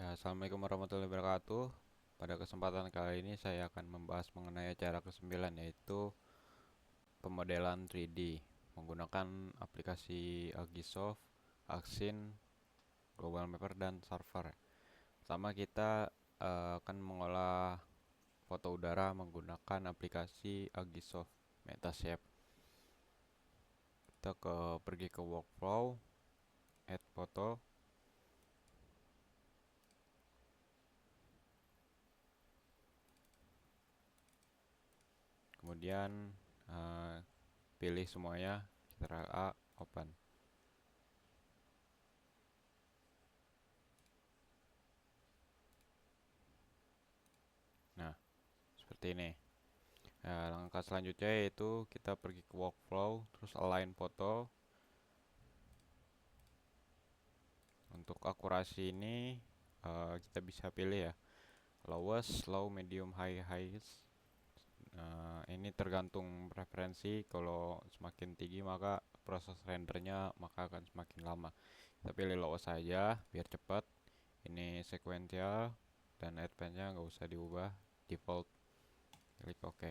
Assalamualaikum warahmatullahi wabarakatuh. Pada kesempatan kali ini saya akan membahas mengenai cara ke-9, yaitu pemodelan 3D menggunakan aplikasi Agisoft, Axin, Global Mapper, dan Server. Pertama kita akan mengolah foto udara menggunakan aplikasi Agisoft Metashape. Kita pergi ke workflow, add foto. Kemudian pilih semuanya, Ctrl A, open. Nah, seperti ini. Nah, langkah selanjutnya yaitu kita pergi ke workflow, terus align foto. Untuk akurasi ini kita bisa pilih ya, lowest, low, medium, high, highest. Ini tergantung preferensi. Kalau semakin tinggi maka proses rendernya maka akan semakin lama. Kita pilih lowest saja biar cepat. Ini sequential dan advance-nya nggak usah diubah, default. Klik OK.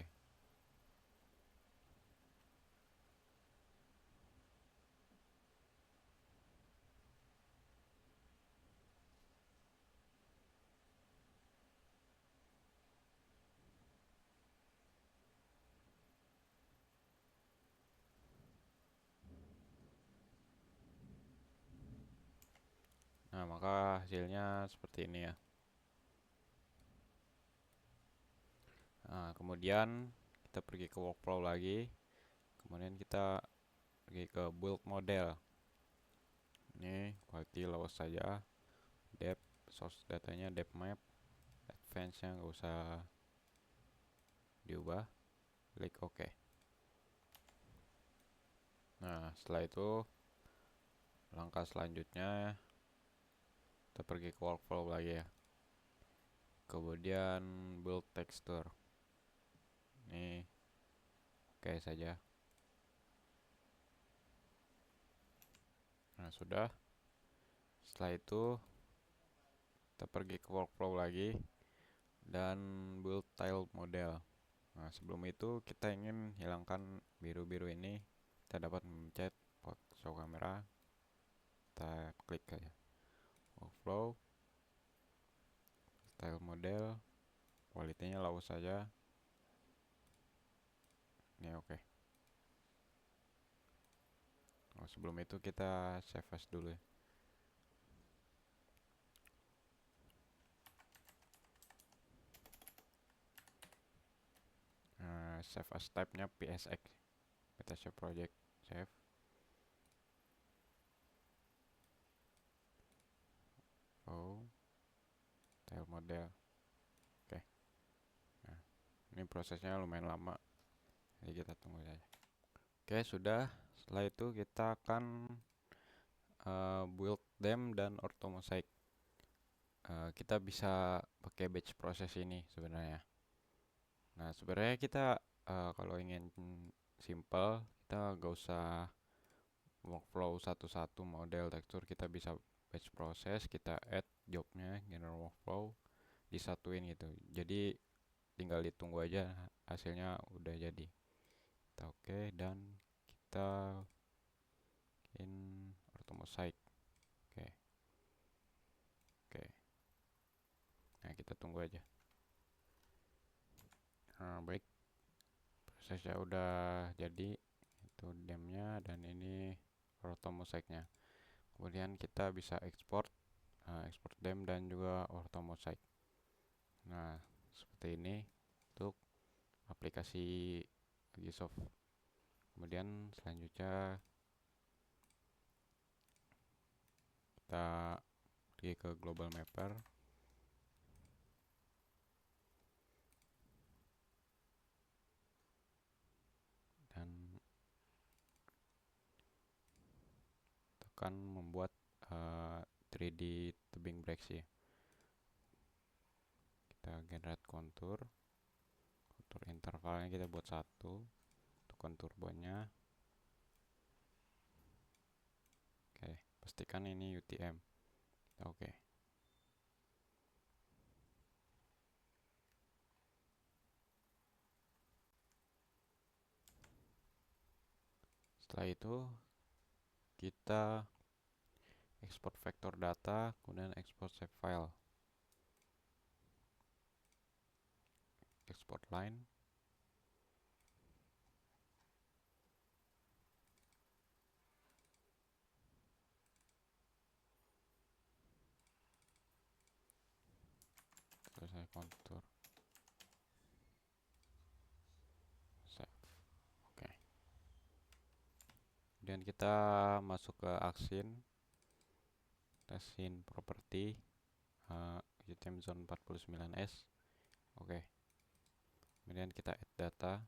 Nah, maka hasilnya seperti ini ya. Nah, kemudian kita pergi ke workflow lagi. Kemudian kita pergi ke build model. Ini quality low saja. Depth, source datanya depth map. Advance nya nggak usah diubah. Klik OK. Nah, setelah itu langkah selanjutnya kita pergi ke workflow lagi ya. Kemudian build texture. Ini oke saja. Nah, sudah. Setelah itu kita pergi ke workflow lagi dan build tile model. Nah, sebelum itu kita ingin hilangkan biru-biru ini. Kita dapat mencet show kamera. Kita klik aja workflow, style model, kualitinya low saja. Ini oke. Oh, sebelum itu kita save as dulu ya. Save as type-nya PSX, Metashape Project. Save. Oh, style model. Oke. Nah, ini prosesnya lumayan lama, jadi kita tunggu saja. Oke, sudah. Setelah itu kita akan build them dan ortho mosaic. Kita bisa pakai batch proses ini sebenarnya. Nah, sebenarnya kita kalau ingin simple, kita gak usah workflow satu-satu model tekstur. Kita bisa batch proses, kita add jobnya general workflow, disatuin gitu. Jadi tinggal ditunggu aja hasilnya udah jadi. Kita oke, dan kita in ortho mosaic. Oke. Oke. Nah, kita tunggu aja. Nah, baik. Prosesnya udah jadi. Itu demnya dan ini ortho mosaiknya. Kemudian kita bisa export export dem dan juga ortho mosaik. Nah, seperti ini untuk aplikasi Agisoft. Kemudian selanjutnya kita pergi ke Global Mapper. Dan tekan membuat 3D tebing breaks ya. Kita generate kontur intervalnya kita buat 1 untuk kontur bonnya. Oke, pastikan ini UTM. Oke. Setelah itu kita export vektor data, kemudian export shape file, export line. Terus saya kontur, save. Oke. Kemudian kita masuk ke Action property, UTM zone 49S. Oke. Kemudian kita add data.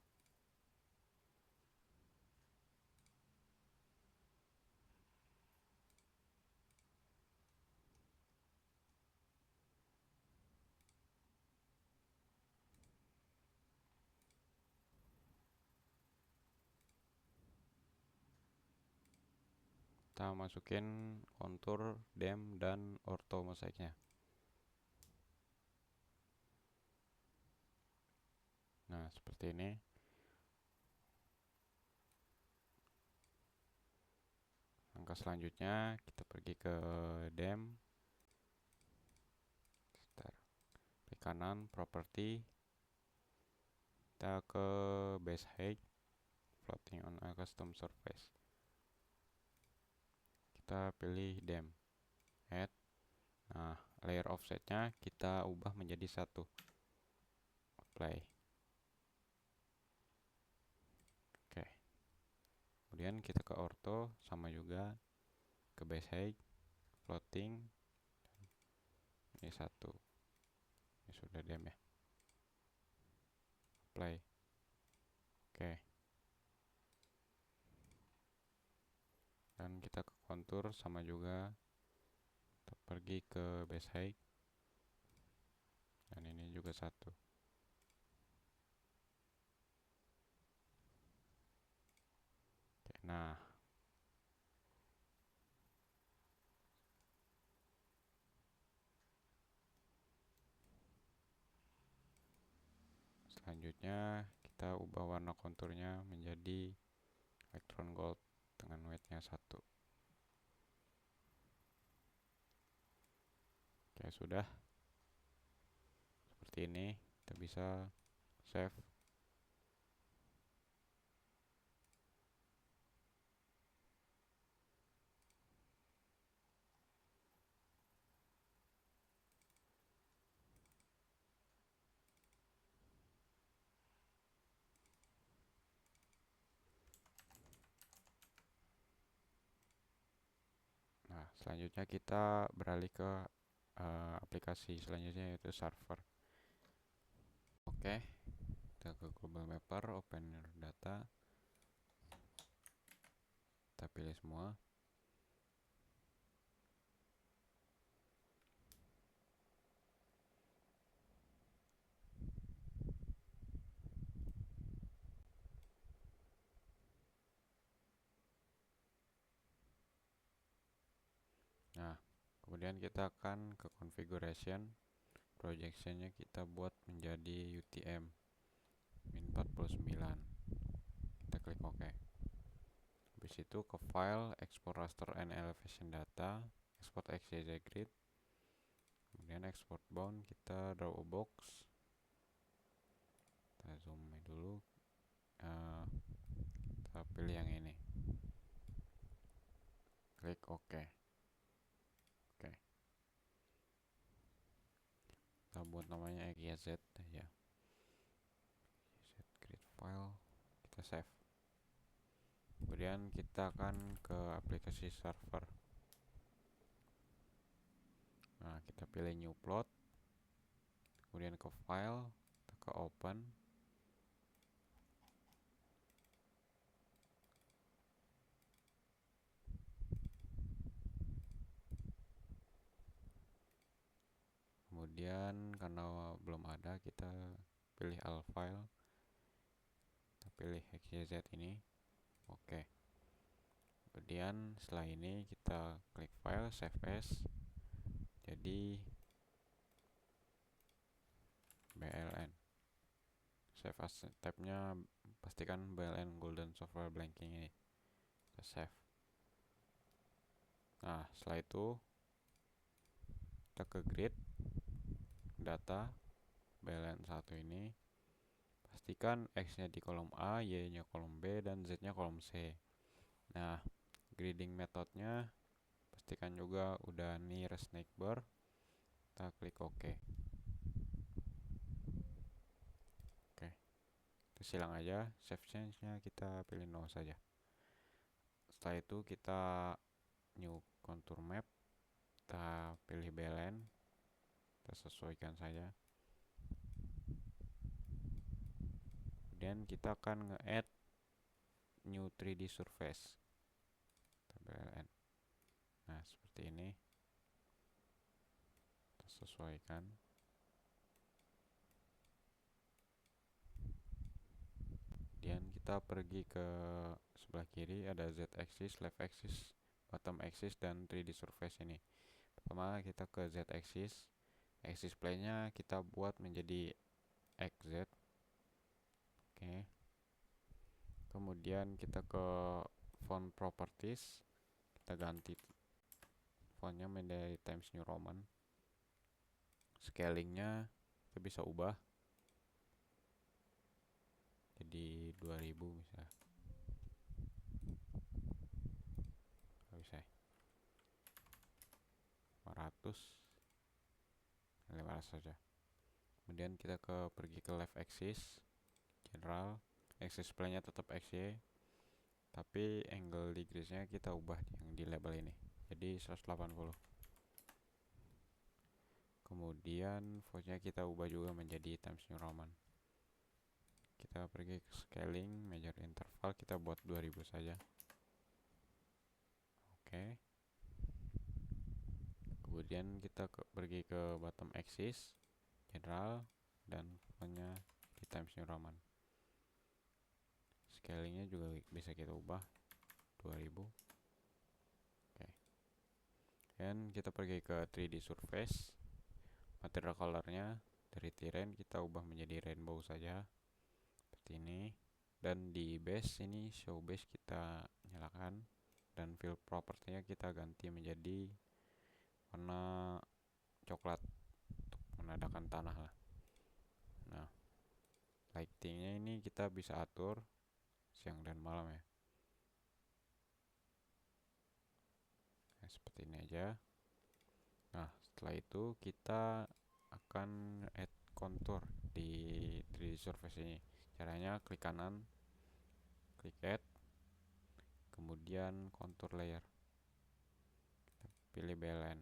Kita masukin kontur, dem, dan ortho mosaiknya. Nah, seperti ini. Langkah selanjutnya kita pergi ke dem. Klik kanan, property. Kita ke base height, floating on a custom surface. Kita pilih dem, add. Nah, layer offsetnya kita ubah menjadi 1. Apply. Oke. Kemudian kita ke ortho, sama juga ke base height, floating. Ini 1. Ini sudah dem ya. Apply. Oke. Dan kita ke kontur, sama juga kita pergi ke base height, dan ini juga 1. Oke, nah selanjutnya kita ubah warna konturnya menjadi electron gold dengan weight-nya 1. Oke, sudah seperti ini. Kita bisa save. Nah, selanjutnya kita beralih ke aplikasi selanjutnya, yaitu server. Oke, kita ke global mapper, open your data. Kita pilih semua. Nah, kemudian kita akan ke configuration. Projectionnya kita buat menjadi UTM -49. Kita klik OK. Habis itu ke file, export raster and elevation data, export XYZ grid. Kemudian export bound, kita draw a box. Kita zoom dulu. Kita pilih yang ini. Klik OK. Oke. Kita buat namanya XYZ ya. XYZ grid file. Kita save. Kemudian kita akan ke aplikasi server. Nah, kita pilih new plot. Kemudian ke file, kita ke open. Kemudian karena belum ada, kita pilih all file. Kita pilih XYZ ini. Oke. Kemudian setelah ini kita klik file, save as. Jadi BLN. Save as tabnya pastikan BLN Golden Software Blanking ini. kita save. Nah, setelah itu kita ke grid data belen 1 ini, pastikan X nya di kolom A, Y nya kolom B, dan Z nya kolom C. Nah, grading metodenya pastikan juga udah nearest neighbor, kita klik OK. Oke, itu silang aja, save change nya kita pilih no saja. Setelah itu kita new contour map, kita pilih belen, kita sesuaikan saja. Kemudian kita akan nge-add new 3D surface, kita belen. Nah, seperti ini, kita sesuaikan. Kemudian kita pergi ke sebelah kiri, ada Z axis, left axis, bottom axis, dan 3D surface ini. Pertama kita ke Z axis, axis plane-nya kita buat menjadi XZ. Oke. Kemudian kita ke font properties, kita ganti fontnya menjadi Times New Roman. Scalingnya kita bisa ubah jadi 2000 misalnya. Bisa 500 saja. Kemudian kita pergi ke left axis, general, axis plane-nya tetap XY, tapi angle degrees-nya kita ubah yang di label ini jadi 180. Kemudian fontnya kita ubah juga menjadi Times New Roman. Kita pergi ke scaling, measure interval, kita buat 2000 saja. Oke. Kemudian kita pergi ke bottom axis, general, dan fontnya di Times New Roman. Scalingnya juga bisa kita ubah 2000. Oke. Dan kita pergi ke 3D surface, material colornya dari terrain kita ubah menjadi rainbow saja seperti ini. Dan di base ini show base kita nyalakan, dan fill propertinya kita ganti menjadi warna coklat untuk menandakan tanah lah. Nah, lightingnya ini kita bisa atur siang dan malam ya. Nah, seperti ini aja. Nah, setelah itu kita akan add contour di 3D surface ini. Caranya klik kanan, klik add, kemudian contour layer, kita pilih belen,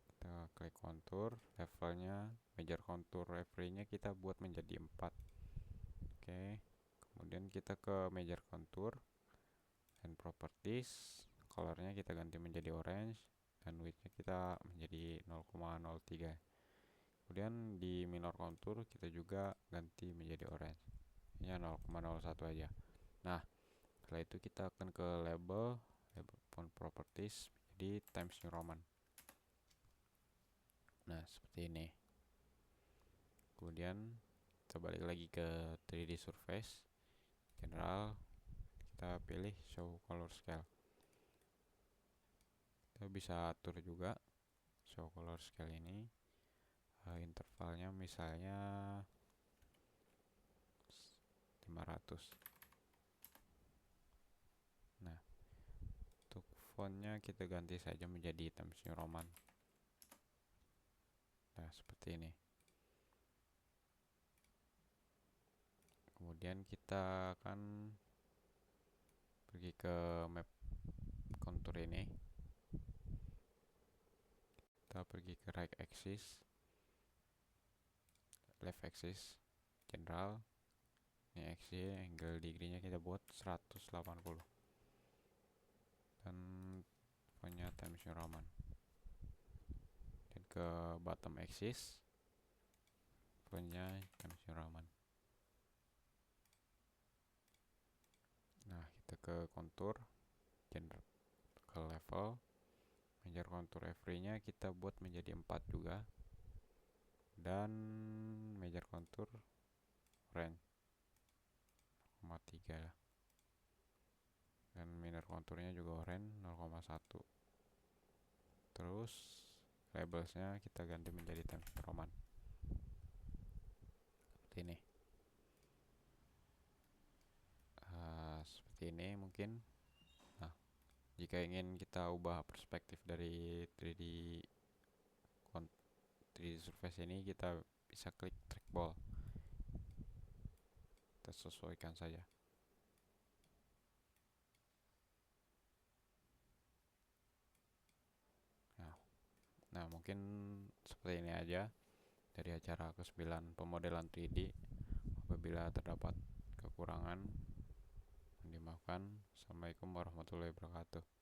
kita klik contour, levelnya major contour every-nya kita buat menjadi 4. Oke, kemudian kita ke major contour and properties, colornya kita ganti menjadi orange, dan width-nya kita menjadi 0,03. Kemudian di minor contour kita juga ganti menjadi orange, ini 0,01 aja. Nah, setelah itu kita akan ke label font properties jadi Times New Roman. Nah, seperti ini. Kemudian kita balik lagi ke 3D surface, general, kita pilih show color scale. Kita bisa atur juga show color scale ini, intervalnya misalnya 500. Nah, untuk fontnya kita ganti saja menjadi Times New Roman. Nah, seperti ini. Kemudian kita akan pergi ke map contour ini, kita pergi ke right axis, left axis, general, ini XY, angle degree-nya kita buat 180, dan fontnya Times New Roman. Dan ke bottom axis, fontnya Times New Roman. Nah, kita ke contour, general, ke level, major contour every-nya kita buat menjadi 4 juga, dan major contour orange 0,3. dan minor konturnya juga oranye 0,1. Terus labelsnya kita ganti menjadi Times New Roman seperti ini. Seperti ini mungkin. Nah, jika ingin kita ubah perspektif dari 3D surface ini, kita bisa klik trackball. Kita sesuaikan saja. Nah, mungkin seperti ini aja dari acara ke-9 pemodelan 3D. Apabila terdapat kekurangan, dimaafkan. Assalamualaikum warahmatullahi wabarakatuh.